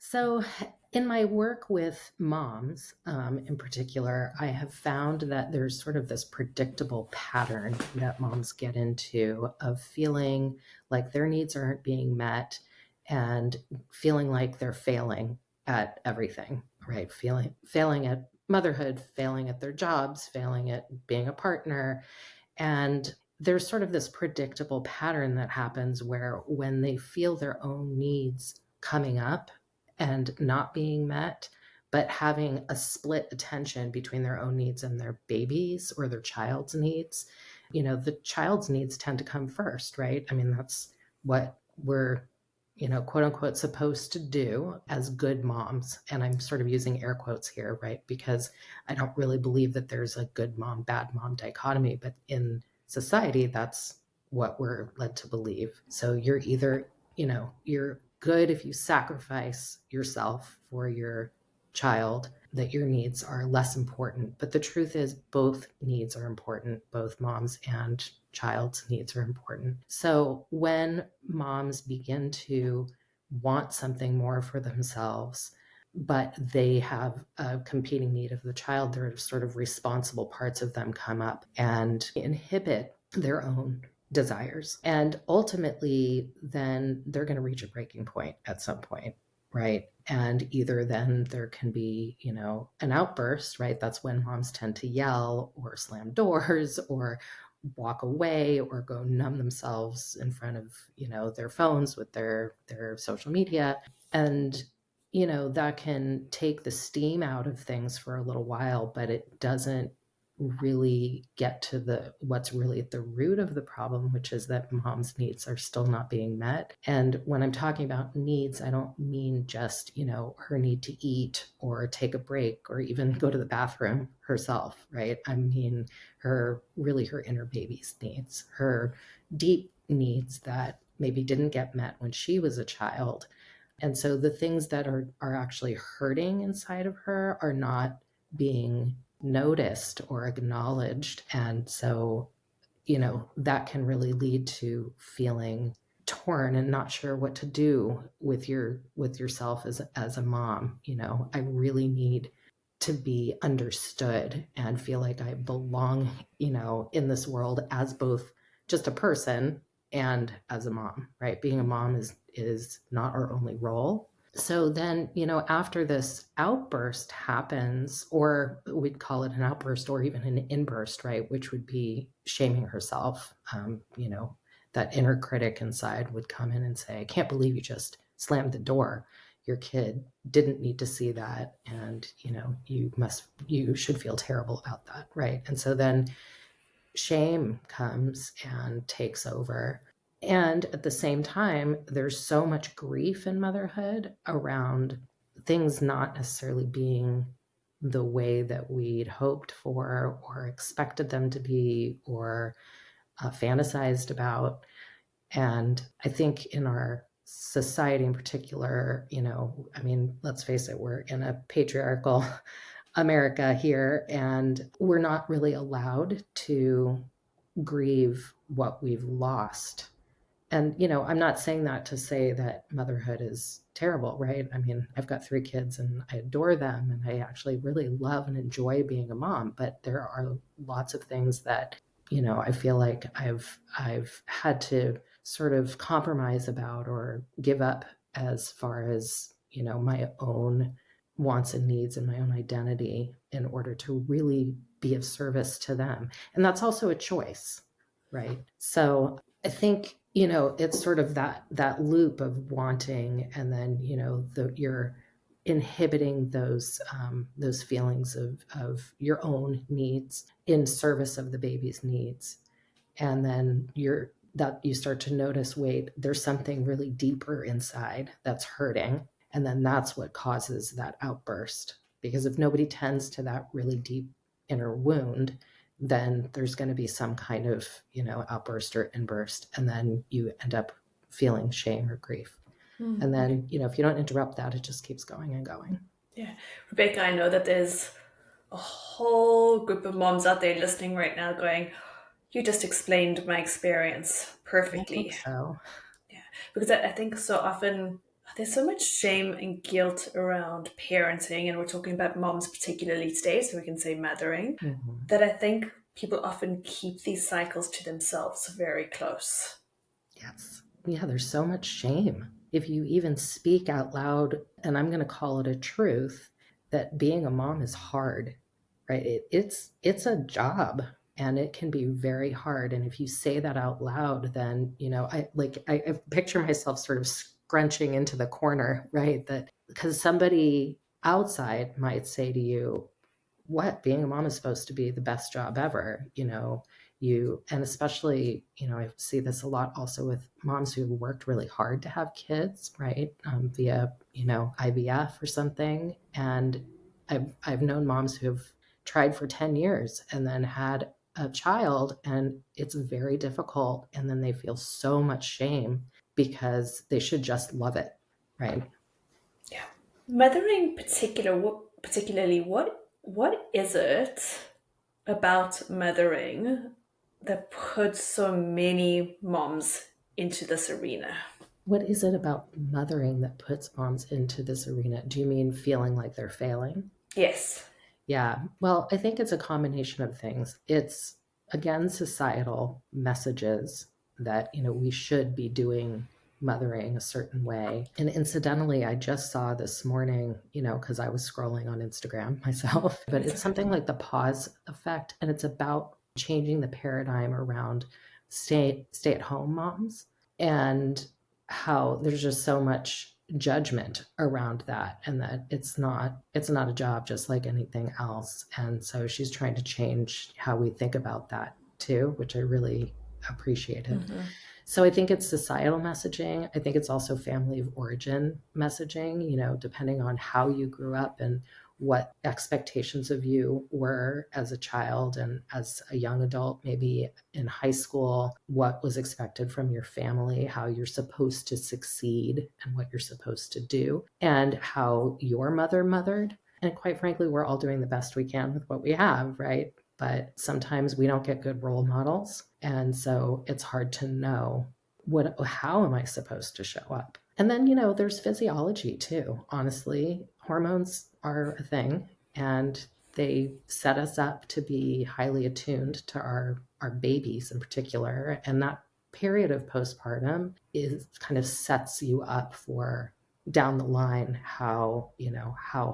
So, in my work with moms, in particular, I have found that there's sort of this predictable pattern that moms get into of feeling like their needs aren't being met and feeling like they're failing at everything, right? Failing at motherhood, failing at their jobs, failing at being a partner. And there's sort of this predictable pattern that happens where when they feel their own needs coming up and not being met, but having a split attention between their own needs and their babies or their child's needs, the child's needs tend to come first, right? I mean, that's what we're, quote unquote, supposed to do as good moms. And I'm sort of using air quotes here, right? Because I don't really believe that there's a good mom, bad mom dichotomy, but in society, that's what we're led to believe. So you're either, you're good if you sacrifice yourself for your child, that your needs are less important. But the truth is, both needs are important, both moms and child's needs are important. So when moms begin to want something more for themselves, but they have a competing need of the child, their sort of responsible parts of them come up and inhibit their own desires. And ultimately, then they're going to reach a breaking point at some point, right? And either then there can be, an outburst, right? That's when moms tend to yell or slam doors or walk away or go numb themselves in front of, their phones with their social media. And that can take the steam out of things for a little while, but it doesn't really get to what's really at the root of the problem, which is that mom's needs are still not being met. And when I'm talking about needs, I don't mean just, her need to eat or take a break or even go to the bathroom herself, right? I mean her inner baby's needs, her deep needs that maybe didn't get met when she was a child. And so the things that are actually hurting inside of her are not being noticed or acknowledged. And so, that can really lead to feeling torn and not sure what to do with yourself as a mom. I really need to be understood and feel like I belong, in this world as both just a person and as a mom, right? Being a mom is not our only role. So then, after this outburst happens, or we'd call it an outburst or even an inburst, right? Which would be shaming herself. That inner critic inside would come in and say, I can't believe you just slammed the door. Your kid didn't need to see that. And, you should feel terrible about that. Right. And so then shame comes and takes over. And at the same time, there's so much grief in motherhood around things not necessarily being the way that we'd hoped for or expected them to be or fantasized about. And I think in our society in particular, I mean, let's face it, we're in a patriarchal America here, and we're not really allowed to grieve what we've lost. And, I'm not saying that to say that motherhood is terrible, right? I mean, I've got 3 kids and I adore them and I actually really love and enjoy being a mom, but there are lots of things that, I feel like I've had to sort of compromise about or give up as far as, my own wants and needs and my own identity in order to really be of service to them. And that's also a choice, right? So I think, it's sort of that loop of wanting, and then, you're inhibiting those feelings of your own needs in service of the baby's needs. And then you start to notice, wait, there's something really deeper inside that's hurting. And then that's what causes that outburst. Because if nobody tends to that really deep inner wound, then there's going to be some kind of, outburst or inburst. And then you end up feeling shame or grief. Mm. And then, if you don't interrupt that, it just keeps going and going. Yeah. Rebecca, I know that there's a whole group of moms out there listening right now going, you just explained my experience I perfectly. hope so. Yeah. Because I think so often There's so much shame and guilt around parenting, and we're talking about moms particularly today, so we can say mothering, Mhm. that I think people often keep these cycles to themselves very close. Yes. Yeah, there's so much shame. If you even speak out loud, and I'm going to call it a truth, that being a mom is hard, right? It's a job and it can be very hard. And if you say that out loud, then, I picture myself sort of scrunching into the corner, right? That because somebody outside might say to you, what being a mom is supposed to be the best job ever, and especially, I see this a lot also with moms who worked really hard to have kids, right, via IVF or something. And I've known moms who have tried for 10 years and then had a child, and it's very difficult, and then they feel so much shame because they should just love it, right? Yeah. Mothering particularly, what is it about mothering that puts so many moms into this arena? What is it about mothering that puts moms into this arena? Do you mean feeling like they're failing? Yes. Yeah. Well, I think it's a combination of things. It's, again, societal messages that, we should be doing mothering a certain way. And incidentally, I just saw this morning, because I was scrolling on Instagram myself, but It's it's okay. something like the pause effect, and it's about changing the paradigm around stay at home moms, and how there's just so much judgment around that, and that it's not a job just like anything else. And so she's trying to change how we think about that too, which I really appreciated. Mm-hmm. So I think it's societal messaging. I think it's also family of origin messaging, depending on how you grew up and what expectations of you were as a child and as a young adult, maybe in high school, what was expected from your family, how you're supposed to succeed and what you're supposed to do, and how your mother mothered. And quite frankly, we're all doing the best we can with what we have, right? But sometimes we don't get good role models. And so it's hard to know how am I supposed to show up? And then, there's physiology too. Honestly, hormones are a thing, and they set us up to be highly attuned to our babies in particular. And that period of postpartum is kind of sets you up for down the line how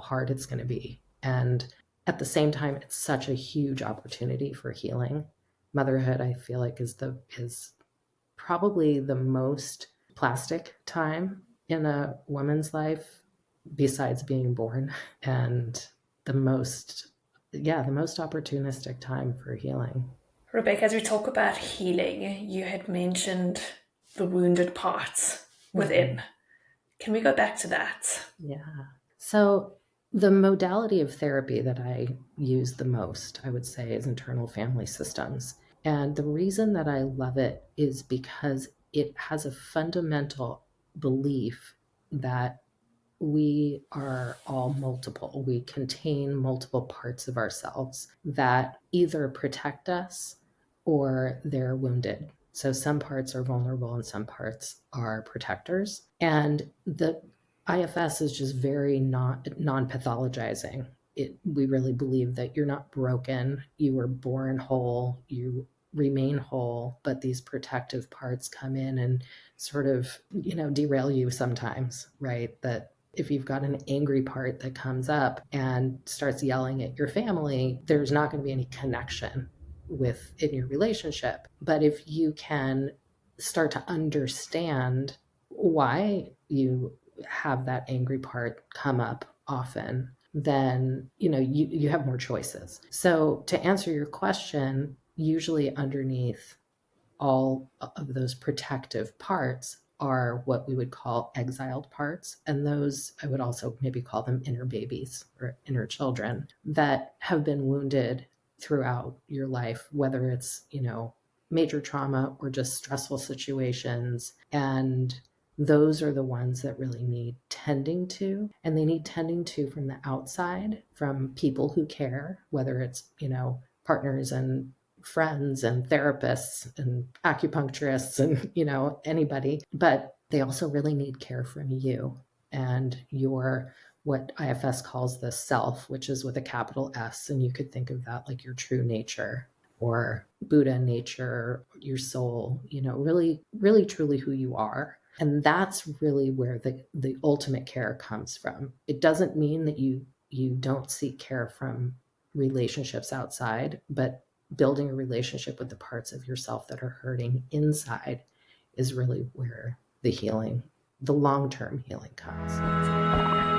hard it's going to be. And at the same time, it's such a huge opportunity for healing. Motherhood, I feel like, is probably the most plastic time in a woman's life besides being born, and the most the most opportunistic time for healing. Rebecca, as we talk about healing, you had mentioned the wounded parts Mhm. within. Can we go back to that? Yeah. So the modality of therapy that I use the most, I would say, is internal family systems. And the reason that I love it is because it has a fundamental belief that we are all multiple. We contain multiple parts of ourselves that either protect us or they're wounded. So some parts are vulnerable and some parts are protectors. And the IFS is just very non-pathologizing. We really believe that you're not broken. You were born whole. You remain whole, but these protective parts come in and sort of, derail you sometimes, right? That if you've got an angry part that comes up and starts yelling at your family, there's not going to be any connection in your relationship. But if you can start to understand why you have that angry part come up often, then you have more choices. So to answer your question, usually underneath all of those protective parts are what we would call exiled parts. And those, I would also maybe call them inner babies or inner children that have been wounded throughout your life, whether it's, major trauma or just stressful situations. And those are the ones that really need tending to. And they need tending to from the outside, from people who care, whether it's, partners and friends and therapists and acupuncturists and anybody, but they also really need care from you. and your what IFS calls the self, which is with a capital S, and you could think of that like your true nature or Buddha nature, your soul, really, really truly who you are. And that's really where the ultimate care comes from. It doesn't mean that you don't seek care from relationships outside, but building a relationship with the parts of yourself that are hurting inside is really where the healing, the long-term healing comes.